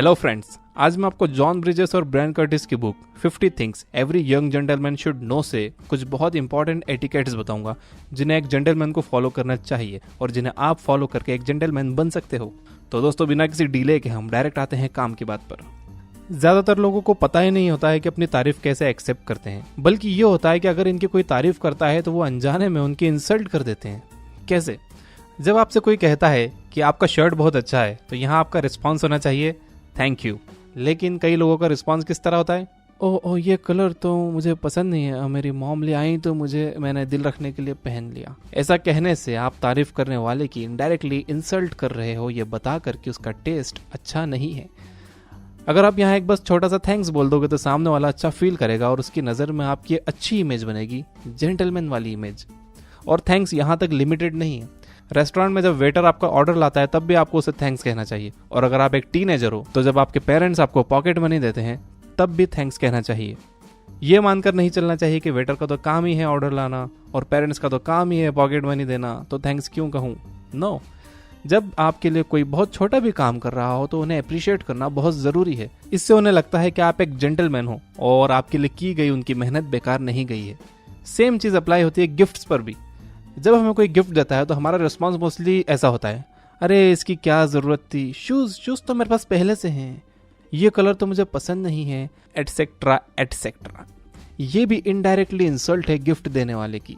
Hello friends, आज मैं आपको जॉन ब्रिजेस और ब्रायन कर्टिस की book 50 things every young gentleman should know से कुछ बहुत इंपॉर्टेंट एटिकेट्स बताऊंगा जिन्हें एक जेंटलमैन को फॉलो करना चाहिए और जिन्हें आप फॉलो करके एक जेंटलमैन बन सकते हो। तो दोस्तों, बिना किसी डिले के हम डायरेक्ट आते हैं काम की बात पर। ज्यादातर लोगों को पता ही नहीं होता है कि अपनी तारीफ कैसे एक्सेप्ट करते हैं, बल्कि ये होता है कि अगर इनकी कोई तारीफ करता है तो वो अनजाने में उनकी इंसल्ट कर देते हैं। कैसे? जब आपसे कोई कहता है कि आपका शर्ट बहुत अच्छा है तो यहाँ आपका रिस्पॉन्स होना चाहिए थैंक यू। लेकिन कई लोगों का रिस्पॉन्स किस तरह होता है, ओ ये कलर तो मुझे पसंद नहीं है, मेरी मॉम ले आई तो मैंने दिल रखने के लिए पहन लिया। ऐसा कहने से आप तारीफ करने वाले की इनडायरेक्टली इंसल्ट कर रहे हो, ये बता कर कि उसका टेस्ट अच्छा नहीं है। अगर आप यहाँ एक बस छोटा सा थैंक्स बोल दोगे तो सामने वाला अच्छा फील करेगा और उसकी नज़र में आपकी अच्छी इमेज बनेगी, जेंटलमैन वाली इमेज। और थैंक्स यहाँ तक लिमिटेड नहीं है। रेस्टोरेंट में जब वेटर आपका ऑर्डर लाता है तब भी आपको उसे थैंक्स कहना चाहिए। और अगर आप एक टीनेजर हो तो जब आपके पेरेंट्स आपको पॉकेट मनी देते हैं तब भी थैंक्स कहना चाहिए। ये मानकर नहीं चलना चाहिए कि वेटर का तो काम ही है ऑर्डर लाना और पेरेंट्स का तो काम ही है पॉकेट मनी देना, तो थैंक्स क्यों कहूँ। नो, जब आपके लिए कोई बहुत छोटा भी काम कर रहा हो तो उन्हें अप्रिशिएट करना बहुत ज़रूरी है। इससे उन्हें लगता है कि आप एक जेंटलमैन हो और आपके लिए की गई उनकी मेहनत बेकार नहीं गई है। सेम चीज़ अप्लाई होती है गिफ्ट्स पर भी। जब हमें कोई गिफ्ट देता है तो हमारा रिस्पॉन्स मोस्टली ऐसा होता है, अरे इसकी क्या ज़रूरत थी, शूज़ तो मेरे पास पहले से हैं, ये कलर तो मुझे पसंद नहीं है, एटसेट्रा एटसेट्रा। ये भी इनडायरेक्टली इंसल्ट है गिफ्ट देने वाले की।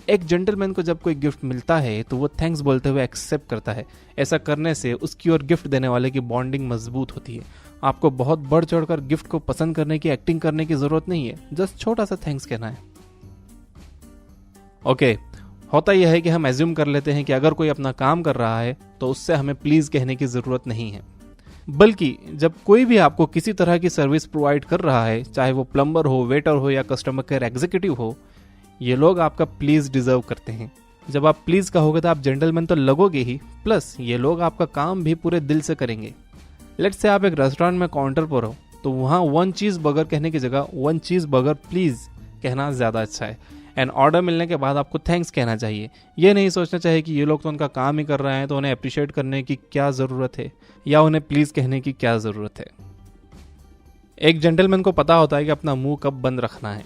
एक जेंटलमैन को जब कोई गिफ्ट मिलता है तो वो थैंक्स बोलते हुए एक्सेप्ट करता है। ऐसा करने से उसकी और गिफ्ट देने वाले की बॉन्डिंग मजबूत होती है। आपको बहुत बढ़ चढ़कर गिफ्ट को पसंद करने की एक्टिंग करने की ज़रूरत नहीं है, जस्ट छोटा सा थैंक्स कहना है। ओके, होता यह है कि हम एज्यूम कर लेते हैं कि अगर कोई अपना काम कर रहा है तो उससे हमें प्लीज़ कहने की ज़रूरत नहीं है। बल्कि जब कोई भी आपको किसी तरह की सर्विस प्रोवाइड कर रहा है, चाहे वो प्लम्बर हो, वेटर हो या कस्टमर केयर एग्जीक्यूटिव हो, ये लोग आपका प्लीज़ डिजर्व करते हैं। जब आप प्लीज़ कहोगे तो आप जेंटलमैन तो लगोगे ही, प्लस ये लोग आपका काम भी पूरे दिल से करेंगे। लेट्स से आप एक रेस्टोरेंट में काउंटर पर हो तो वहाँ 1 चीज़ बर्गर कहने की जगह 1 चीज़ बर्गर प्लीज़ कहना ज़्यादा अच्छा है। एंड ऑर्डर मिलने के बाद आपको थैंक्स कहना चाहिए। ये नहीं सोचना चाहिए कि ये लोग तो उनका काम ही कर रहे हैं तो उन्हें अप्रिशिएट करने की क्या ज़रूरत है या उन्हें प्लीज़ कहने की क्या ज़रूरत है। एक जेंटलमैन को पता होता है कि अपना मुंह कब बंद रखना है।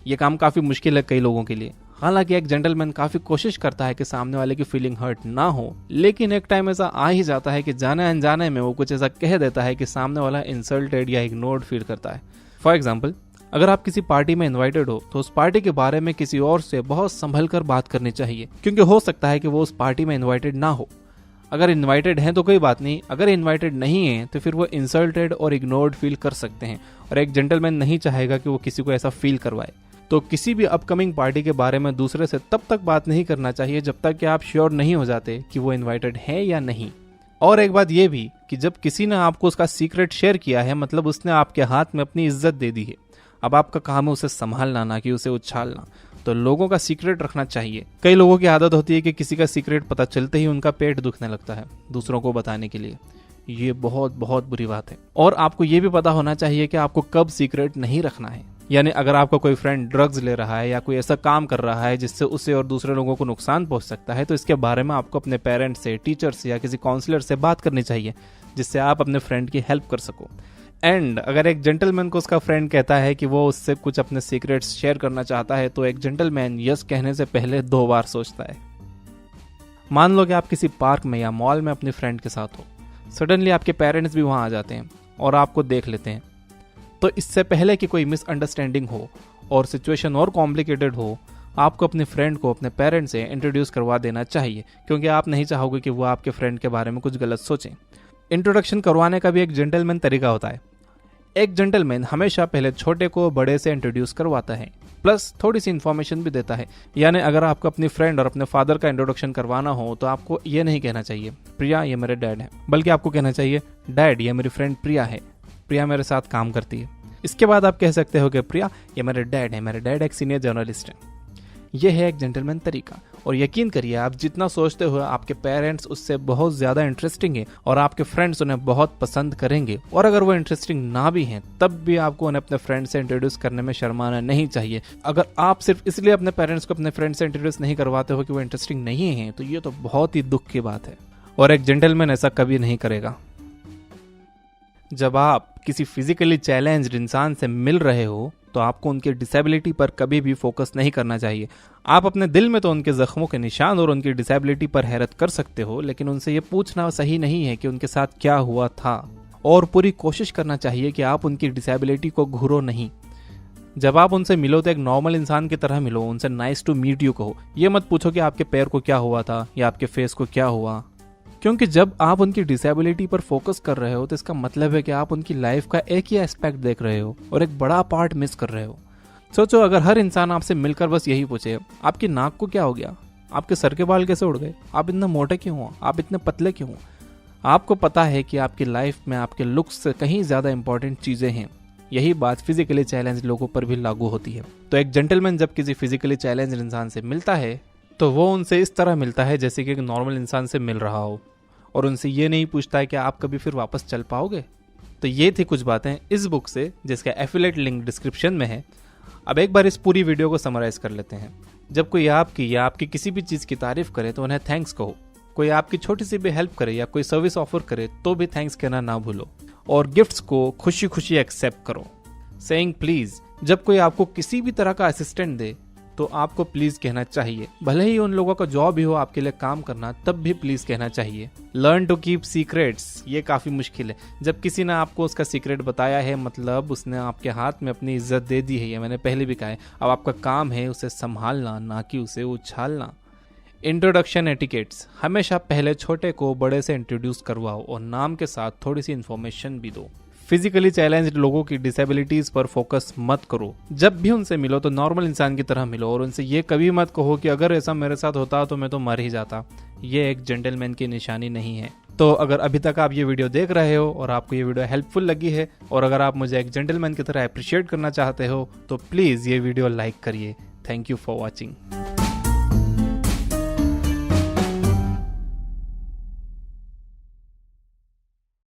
ये काम काफ़ी मुश्किल है कई लोगों के लिए। हालांकि एक जेंटलमैन काफ़ी कोशिश करता है कि सामने वाले की फीलिंग हर्ट ना हो, लेकिन एक टाइम ऐसा आ ही जाता है कि जाने अनजाने में वो कुछ ऐसा कह देता है कि सामने वाला इंसल्टेड या इग्नोर्ड फील करता है। फॉर एग्जाम्पल, अगर आप किसी पार्टी में इनवाइटेड हो तो उस पार्टी के बारे में किसी और से बहुत संभल कर बात करनी चाहिए, क्योंकि हो सकता है कि वो उस पार्टी में इनवाइटेड ना हो। अगर इनवाइटेड हैं तो कोई बात नहीं, अगर इनवाइटेड नहीं है तो फिर वो इंसल्टेड और इग्नोर्ड फील कर सकते हैं और एक जेंटलमैन नहीं चाहेगा कि वो किसी को ऐसा फील करवाए। तो किसी भी अपकमिंग पार्टी के बारे में दूसरे से तब तक बात नहीं करना चाहिए जब तक कि आप श्योर नहीं हो जाते कि वो इनवाइटेड है या नहीं। और एक बात ये भी कि जब किसी ने आपको उसका सीक्रेट शेयर किया है, मतलब उसने आपके हाथ में अपनी इज्जत दे दी है। अब आपका काम है उसे संभालना, ना कि उसे उछालना। तो लोगों का सीक्रेट रखना चाहिए। कई लोगों की आदत होती है कि किसी का सीक्रेट पता चलते ही उनका पेट दुखने लगता है दूसरों को बताने के लिए। ये बहुत बहुत बुरी बात है। और आपको ये भी पता होना चाहिए कि आपको कब सीक्रेट नहीं रखना है। यानी अगर आपका कोई फ्रेंड ड्रग्स ले रहा है या कोई ऐसा काम कर रहा है जिससे उसे और दूसरे लोगों को नुकसान पहुंच सकता है, तो इसके बारे में आपको अपने पेरेंट्स से, टीचर से या किसी काउंसलर से बात करनी चाहिए, जिससे आप अपने फ्रेंड की हेल्प कर सको। एंड अगर एक जेंटलमैन को उसका फ्रेंड कहता है कि वो उससे कुछ अपने सीक्रेट्स शेयर करना चाहता है तो एक जेंटलमैन यस कहने से पहले 2 बार सोचता है। मान लो कि आप किसी पार्क में या मॉल में अपनी फ्रेंड के साथ हो। सडनली आपके पेरेंट्स भी वहाँ आ जाते हैं और आपको देख लेते हैं। तो इससे पहले कि कोई मिसअंडरस्टैंडिंग हो और सिचुएशन और कॉम्प्लिकेटेड हो, आपको अपने फ्रेंड को अपने पेरेंट्स से इंट्रोड्यूस करवा देना चाहिए, क्योंकि आप नहीं चाहोगे कि वो आपके फ्रेंड के बारे में कुछ गलत सोचें। इंट्रोडक्शन करवाने का भी एक जेंटलमैन तरीका होता है। एक जेंटलमैन हमेशा पहले छोटे को बड़े से इंट्रोड्यूस करवाता है, प्लस थोड़ी सी इन्फॉर्मेशन भी देता है। यानी अगर आपको अपनी फ्रेंड और अपने फादर का इंट्रोडक्शन करवाना हो तो आपको ये नहीं कहना चाहिए प्रिया ये मेरे डैड है, बल्कि आपको कहना चाहिए डैड ये मेरी फ्रेंड प्रिया है, प्रिया मेरे साथ काम करती है। इसके बाद आप कह सकते हो कि प्रिया ये मेरे डैड है, मेरे डैड एक सीनियर जर्नलिस्ट है। यह है एक जेंटलमैन तरीका। और यकीन करिए, आप जितना सोचते हो आपके पेरेंट्स उससे बहुत ज़्यादा इंटरेस्टिंग है और आपके फ्रेंड्स उन्हें बहुत पसंद करेंगे। और अगर वो इंटरेस्टिंग ना भी हैं तब भी आपको उन्हें अपने फ्रेंड से इंट्रोड्यूस करने में शर्माना नहीं चाहिए। अगर आप सिर्फ इसलिए अपने पेरेंट्स को अपने फ्रेंड से इंट्रोड्यूस नहीं करवाते हो कि वो इंटरेस्टिंग नहीं है, तो ये तो बहुत ही दुख की बात है और एक जेंटलमैन ऐसा कभी नहीं करेगा। जब आप किसी फिजिकली चैलेंज्ड इंसान से मिल रहे हो तो आपको उनकी डिसेबिलिटी पर कभी भी फोकस नहीं करना चाहिए। आप अपने दिल में तो उनके जख्मों के निशान और उनकी डिसेबिलिटी पर हैरत कर सकते हो, लेकिन उनसे ये पूछना सही नहीं है कि उनके साथ क्या हुआ था, और पूरी कोशिश करना चाहिए कि आप उनकी डिसेबिलिटी को घूरो नहीं। जब आप उनसे मिलो तो एक नॉर्मल इंसान की तरह मिलो, उनसे नाइस टू मीट यू कहो। ये मत पूछो कि आपके पैर को क्या हुआ था या आपके फेस को क्या हुआ, क्योंकि जब आप उनकी डिसेबिलिटी पर फोकस कर रहे हो तो इसका मतलब है कि आप उनकी लाइफ का एक ही एस्पेक्ट देख रहे हो और एक बड़ा पार्ट मिस कर रहे हो। सोचो अगर हर इंसान आपसे मिलकर बस यही पूछे, आपकी नाक को क्या हो गया, आपके सर के बाल कैसे उड़ गए, आप इतना मोटे क्यों हो, आप इतने पतले क्यों हो। आपको पता है कि आपकी लाइफ में आपके लुक्स से कहीं ज्यादा इंपॉर्टेंट चीजें हैं। यही बात फिजिकली चैलेंज लोगों पर भी लागू होती है। तो एक जेंटलमैन जब किसी फिजिकली चैलेंज इंसान से मिलता है तो वो उनसे इस तरह मिलता है जैसे कि एक नॉर्मल इंसान से मिल रहा हो, और उनसे ये नहीं पूछता है कि आप कभी फिर वापस चल पाओगे। तो ये थी कुछ बातें इस बुक से, जिसका एफिलिएट लिंक डिस्क्रिप्शन में है। अब एक बार इस पूरी वीडियो को समराइज कर लेते हैं। जब कोई आपकी या आपकी किसी भी चीज़ की तारीफ करे तो उन्हें थैंक्स कहो। कोई आपकी छोटी सी भी हेल्प करे या कोई सर्विस ऑफर करे तो भी थैंक्स कहना ना भूलो, और गिफ्ट्स को खुशी खुशी एक्सेप्ट करो। सेइंग प्लीज, जब कोई आपको किसी भी तरह का असिस्टेंट दे तो आपको प्लीज कहना चाहिए, भले ही उन लोगों का जॉब ही हो आपके लिए काम करना, तब भी प्लीज कहना चाहिए। लर्न टू कीप सीक्रेट्स, ये काफी मुश्किल है। जब किसी ने आपको उसका सीक्रेट बताया है मतलब उसने आपके हाथ में अपनी इज्जत दे दी है, ये मैंने पहले भी कहा है। अब आपका काम है उसे संभालना, ना कि उसे उछालना। इंट्रोडक्शन एटिकेट्स, हमेशा पहले छोटे को बड़े से इंट्रोड्यूस करवाओ और नाम के साथ थोड़ी सी इन्फॉर्मेशन भी दो। फिजिकली चैलेंज्ड लोगों की डिसेबिलिटीज पर फोकस मत करो। जब भी उनसे मिलो तो नॉर्मल इंसान की तरह मिलो, और उनसे ये कभी मत कहो कि अगर ऐसा मेरे साथ होता तो मैं तो मर ही जाता। ये एक जेंटलमैन की निशानी नहीं है। तो अगर अभी तक आप ये वीडियो देख रहे हो और आपको ये वीडियो हेल्पफुल लगी है, और अगर आप मुझे एक जेंटलमैन की तरह अप्रिशिएट करना चाहते हो, तो प्लीज़ ये वीडियो लाइक करिए। Thank you for watching.